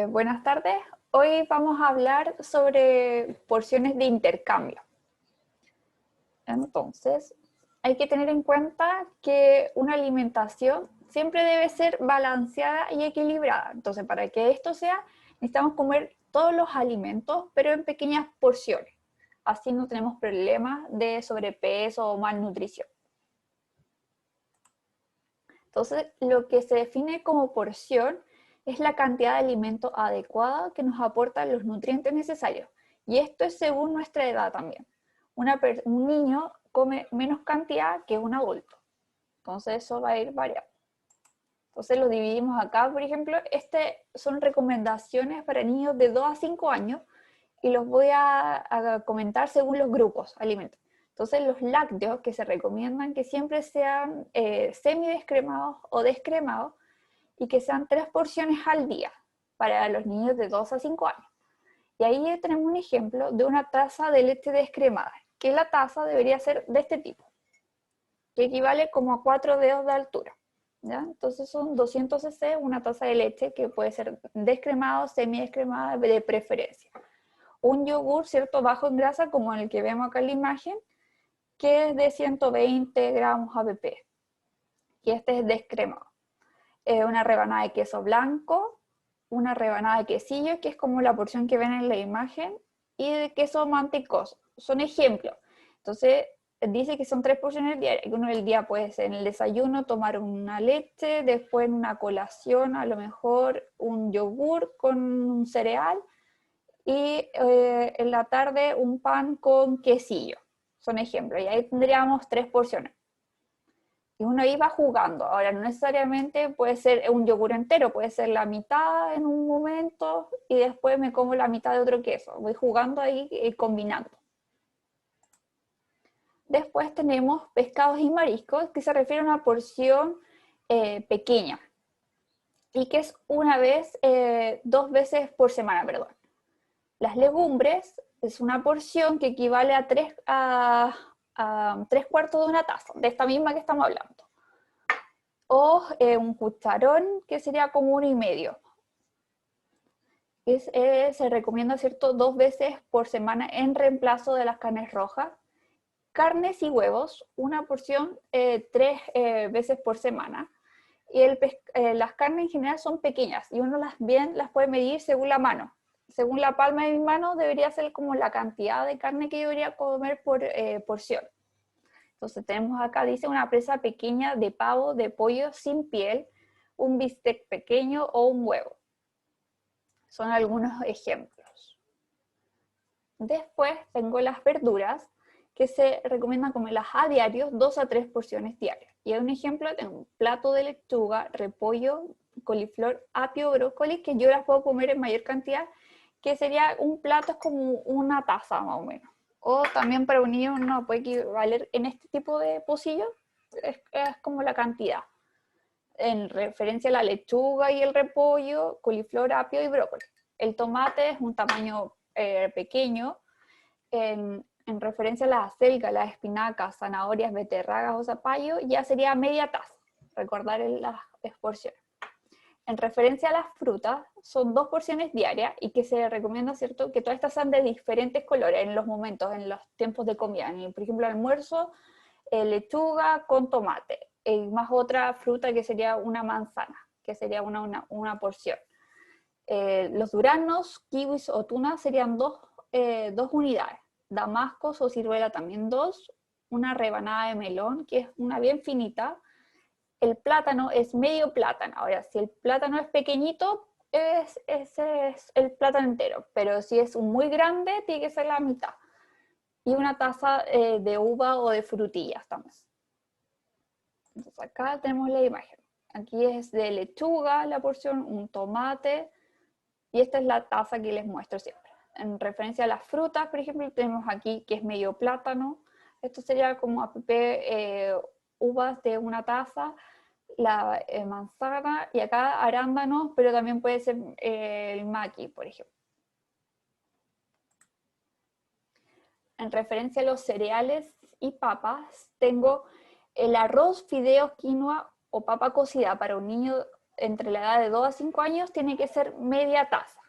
Buenas tardes. Hoy vamos a hablar sobre porciones de intercambio. Entonces, hay que tener en cuenta que una alimentación siempre debe ser balanceada y equilibrada. Entonces, para que esto sea, necesitamos comer todos los alimentos, pero en pequeñas porciones. Así no tenemos problemas de sobrepeso o malnutrición. Entonces, lo que se define como porción es la cantidad de alimento adecuada que nos aporta los nutrientes necesarios. Y esto es según nuestra edad también. Un niño come menos cantidad que un adulto. Entonces, eso va a ir variando. Entonces, lo dividimos acá, por ejemplo, son recomendaciones para niños de 2 a 5 años y los voy a comentar según los grupos alimentarios. Entonces, los lácteos que se recomiendan que siempre sean semidescremados o descremados y que sean 3 porciones al día para los niños de 2 a 5 años. Y ahí tenemos un ejemplo de una taza de leche descremada, que la taza debería ser de este tipo, que equivale como a 4 dedos de altura. ¿Ya? Entonces son 200 cc, una taza de leche que puede ser descremada o semidescremada de preferencia. Un yogur, ¿cierto?, bajo en grasa, como el que vemos acá en la imagen, que es de 120 gramos ABP, y este es descremado. Una rebanada de queso blanco, una rebanada de quesillo, que es como la porción que ven en la imagen, y de queso mantecoso. Son ejemplos. Entonces, dice que son 3 porciones diarias, que uno del día puede ser en el desayuno tomar una leche, después en una colación a lo mejor un yogur con un cereal, y en la tarde un pan con quesillo. Son ejemplos, y ahí tendríamos 3 porciones. Y uno iba jugando. Ahora, no necesariamente puede ser un yogur entero, puede ser la mitad en un momento y después me como la mitad de otro queso. Voy jugando ahí y combinando. Después tenemos pescados y mariscos, que se refiere a una porción pequeña y que es 2 veces por semana, perdón. Las legumbres es una porción que equivale a 3 cuartos de una taza, de esta misma que estamos hablando. O un cucharón, que sería como 1,5. Se recomienda, ¿cierto?, 2 veces por semana en reemplazo de las carnes rojas. Carnes y huevos, una porción 3 veces por semana. Y las carnes en general son pequeñas y uno las puede medir según la mano. Según la palma de mi mano debería ser como la cantidad de carne que yo debería comer por porción. Entonces tenemos acá, dice, una presa pequeña de pavo, de pollo sin piel, un bistec pequeño o un huevo. Son algunos ejemplos. Después tengo las verduras, que se recomiendan comerlas a diario, 2 a 3 porciones diarias. Y hay un ejemplo, tengo un plato de lechuga, repollo, coliflor, apio, brócoli, que yo las puedo comer en mayor cantidad, que sería un plato, es como una taza más o menos. O también para un niño no puede equivaler en este tipo de pocillos, es como la cantidad. En referencia a la lechuga y el repollo, coliflor, apio y brócoli. El tomate es un tamaño pequeño. En referencia a las acelgas, las espinacas, zanahorias, beterragas o zapallo, ya sería media taza. Recordar las porciones. En referencia a las frutas, son 2 porciones diarias y que se recomienda, ¿cierto?, que todas estas sean de diferentes colores en los momentos, en los tiempos de comida. Por ejemplo, almuerzo, lechuga con tomate, más otra fruta que sería una manzana, que sería una porción. Los duranos, kiwis o tunas serían 2 unidades. Damascos o ciruela también 2. Una rebanada de melón, que es una bien finita. El plátano es medio plátano. Ahora, si el plátano es pequeñito, ese es el plátano entero. Pero si es muy grande, tiene que ser la mitad. Y una taza de uva o de frutillas también. Entonces acá tenemos la imagen. Aquí es de lechuga la porción, un tomate, y esta es la taza que les muestro siempre. En referencia a las frutas, por ejemplo, tenemos aquí que es medio plátano. Esto sería como uvas de una taza, la manzana, y acá arándanos, pero también puede ser el maqui, por ejemplo. En referencia a los cereales y papas, tengo el arroz, fideos, quinoa o papa cocida para un niño entre la edad de 2 a 5 años tiene que ser media taza.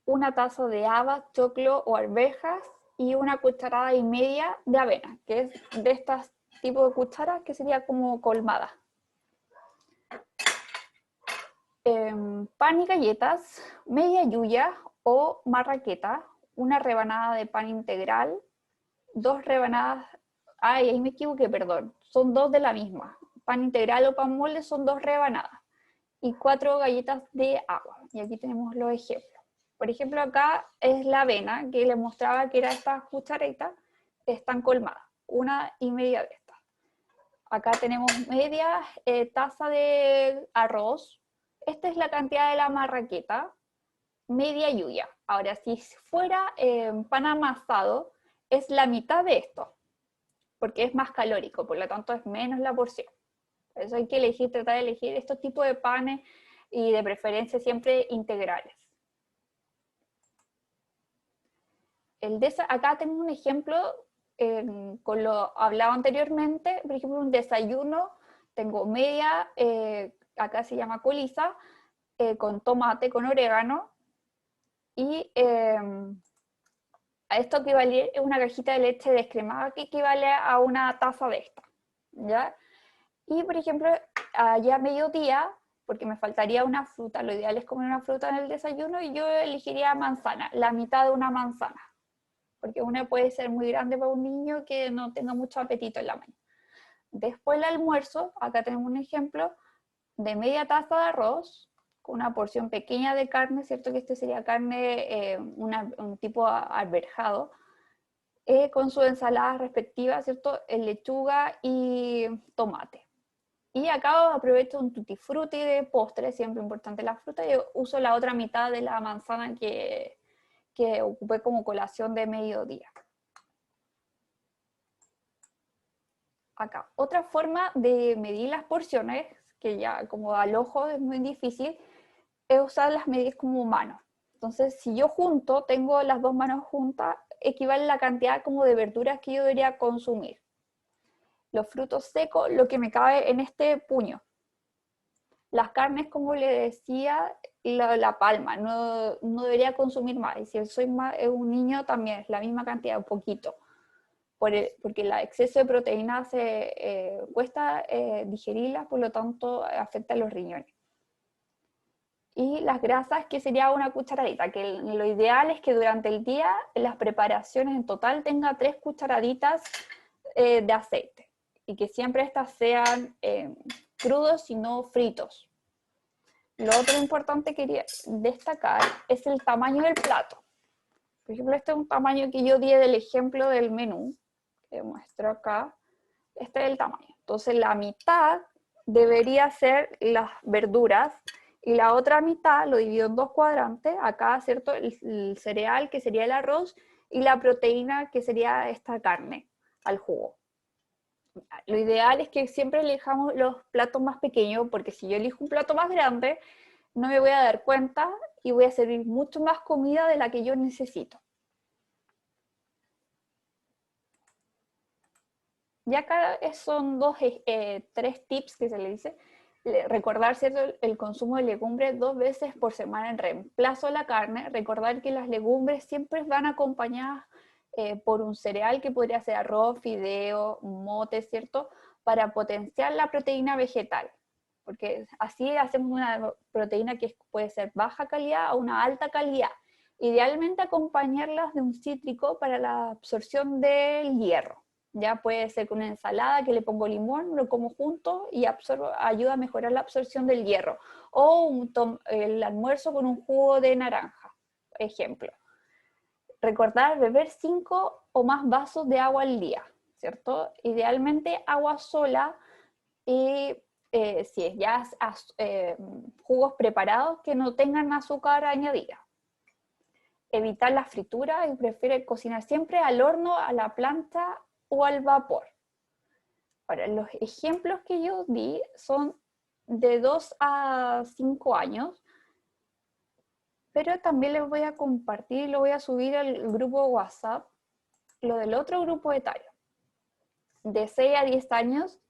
Una taza de habas, choclo o arvejas y una cucharada y media de avena, que es de estas tipos de cucharas que sería como colmada. Pan y galletas, media yuya o marraqueta, una rebanada de pan integral, 2 rebanadas, ay, ahí me equivoqué, perdón, son 2 de la misma. Pan integral o pan molde son 2 rebanadas y 4 galletas de agua. Y aquí tenemos los ejemplos. Por ejemplo, acá es la avena, que les mostraba que era estas cucharaditas, están colmadas, una y media de estas. Acá tenemos media taza de arroz. Esta es la cantidad de la marraqueta, media yuya. Ahora, si fuera pan amasado, es la mitad de esto, porque es más calórico, por lo tanto es menos la porción. Por eso hay que elegir, tratar de elegir estos tipos de panes y de preferencia siempre integrales. Acá tengo un ejemplo con lo hablado anteriormente, por ejemplo, un desayuno, tengo media, acá se llama coliza, con tomate, con orégano, y a esto equivale una cajita de leche descremada que equivale a una taza de esta, ¿ya? Y, por ejemplo, allá a mediodía, porque me faltaría una fruta, lo ideal es comer una fruta en el desayuno, y yo elegiría manzana, la mitad de una manzana, porque una puede ser muy grande para un niño que no tenga mucho apetito en la mañana. Después el almuerzo, acá tenemos un ejemplo de media taza de arroz, con una porción pequeña de carne, ¿cierto? Que este sería carne, un tipo alberjado, con su ensalada respectiva, ¿cierto? Lechuga y tomate. Y acá aprovecho un tutti frutti de postre, siempre importante la fruta, y uso la otra mitad de la manzana que ocupé como colación de mediodía. Acá, otra forma de medir las porciones, que ya como al ojo es muy difícil, es usar las medidas como manos. Entonces, si yo junto, tengo las dos manos juntas, equivale a la cantidad como de verduras que yo debería consumir. Los frutos secos, lo que me cabe en este puño. Las carnes, como le decía, la palma, no debería consumir más. Y si soy un niño, también es la misma cantidad, un poquito. Porque el exceso de proteína cuesta digerirlas, por lo tanto afecta a los riñones. Y las grasas, que sería una cucharadita, que lo ideal es que durante el día las preparaciones en total tenga 3 cucharaditas de aceite, y que siempre estas sean crudos y no fritos. Lo otro importante que quería destacar es el tamaño del plato. Por ejemplo, este es un tamaño que yo di del ejemplo del menú, que muestro acá. Este es el tamaño. Entonces la mitad debería ser las verduras, y la otra mitad lo divido en 2 cuadrantes. Acá, ¿cierto? El cereal, que sería el arroz, y la proteína, que sería esta carne al jugo. Lo ideal es que siempre elijamos los platos más pequeños, porque si yo elijo un plato más grande, no me voy a dar cuenta y voy a servir mucho más comida de la que yo necesito. Y acá son 3 tips que se le dice. Recordar, ¿cierto?, el consumo de legumbres 2 veces por semana en reemplazo de la carne. Recordar que las legumbres siempre van acompañadas por un cereal, que podría ser arroz, fideo, mote, ¿cierto?, para potenciar la proteína vegetal. Porque así hacemos una proteína que puede ser baja calidad o una alta calidad. Idealmente acompañarlas de un cítrico para la absorción del hierro. Ya puede ser con una ensalada que le pongo limón, lo como junto y ayuda a mejorar la absorción del hierro. O el almuerzo con un jugo de naranja, ejemplo. Recordar beber 5 o más vasos de agua al día, ¿cierto? Idealmente agua sola, y si es ya jugos preparados que no tengan azúcar añadida. Evitar la fritura y prefiere cocinar siempre al horno, a la plancha o al vapor. Ahora, los ejemplos que yo di son de 2 a 5 años, pero también les voy a compartir, lo voy a subir al grupo WhatsApp, lo del otro grupo etario, de 6 a 10 años,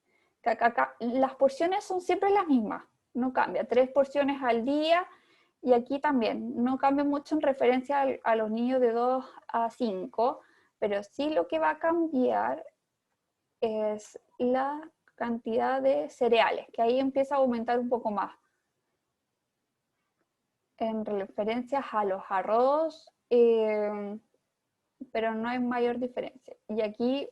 Las porciones son siempre las mismas, no cambia, 3 porciones al día, y aquí también no cambia mucho en referencia a los niños de 2 a 5, pero sí lo que va a cambiar es la cantidad de cereales, que ahí empieza a aumentar un poco más. En referencias a los arroz, pero no hay mayor diferencia. Y aquí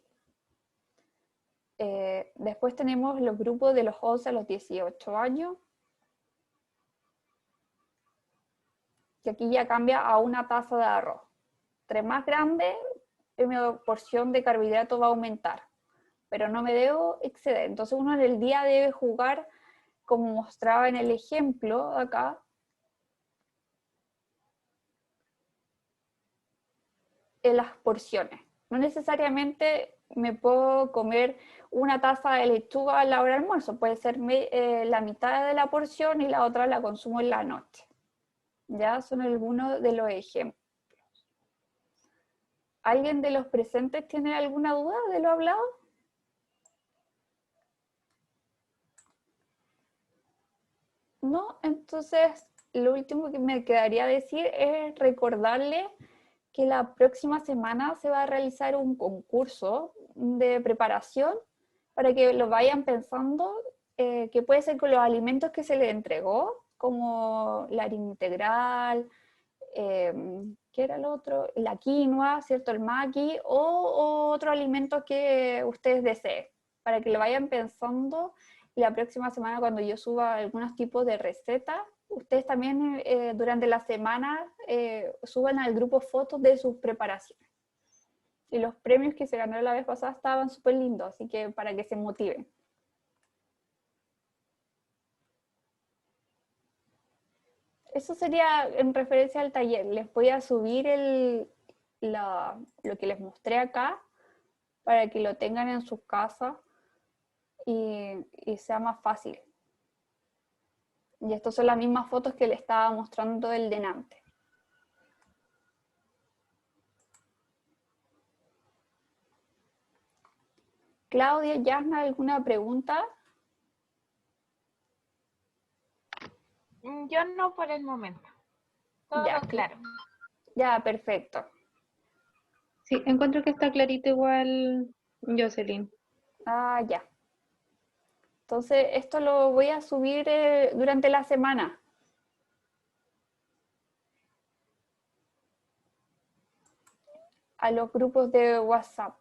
después tenemos los grupos de los 11 a los 18 años, que aquí ya cambia a una taza de arroz. Entre más grande, mi porción de carbohidrato va a aumentar, pero no me debo exceder. Entonces uno en el día debe jugar, como mostraba en el ejemplo acá, en las porciones. No necesariamente me puedo comer una taza de lechuga a la hora del almuerzo, puede ser la mitad de la porción y la otra la consumo en la noche. Ya son algunos de los ejemplos. ¿Alguien de los presentes tiene alguna duda de lo hablado? No, entonces lo último que me quedaría decir es recordarle que la próxima semana se va a realizar un concurso de preparación para que lo vayan pensando, que puede ser con los alimentos que se les entregó, como la harina integral, ¿qué era el otro? La quinoa, ¿cierto? El maqui, o otro alimento que ustedes deseen, para que lo vayan pensando. Y la próxima semana, cuando yo suba algunos tipos de recetas, ustedes también durante la semana suban al grupo fotos de sus preparaciones. Y los premios que se ganaron la vez pasada estaban súper lindos, así que para que se motiven. Eso sería en referencia al taller. Les voy a subir lo que les mostré acá para que lo tengan en sus casas y sea más fácil. Y estas son las mismas fotos que les estaba mostrando el delante. Claudia, Yasna, ¿alguna pregunta? Yo no por el momento. Todo Ya, claro. ya, perfecto. Sí, encuentro que está clarito igual, Jocelyn. Ah, ya. Entonces, esto lo voy a subir durante la semana. A los grupos de WhatsApp.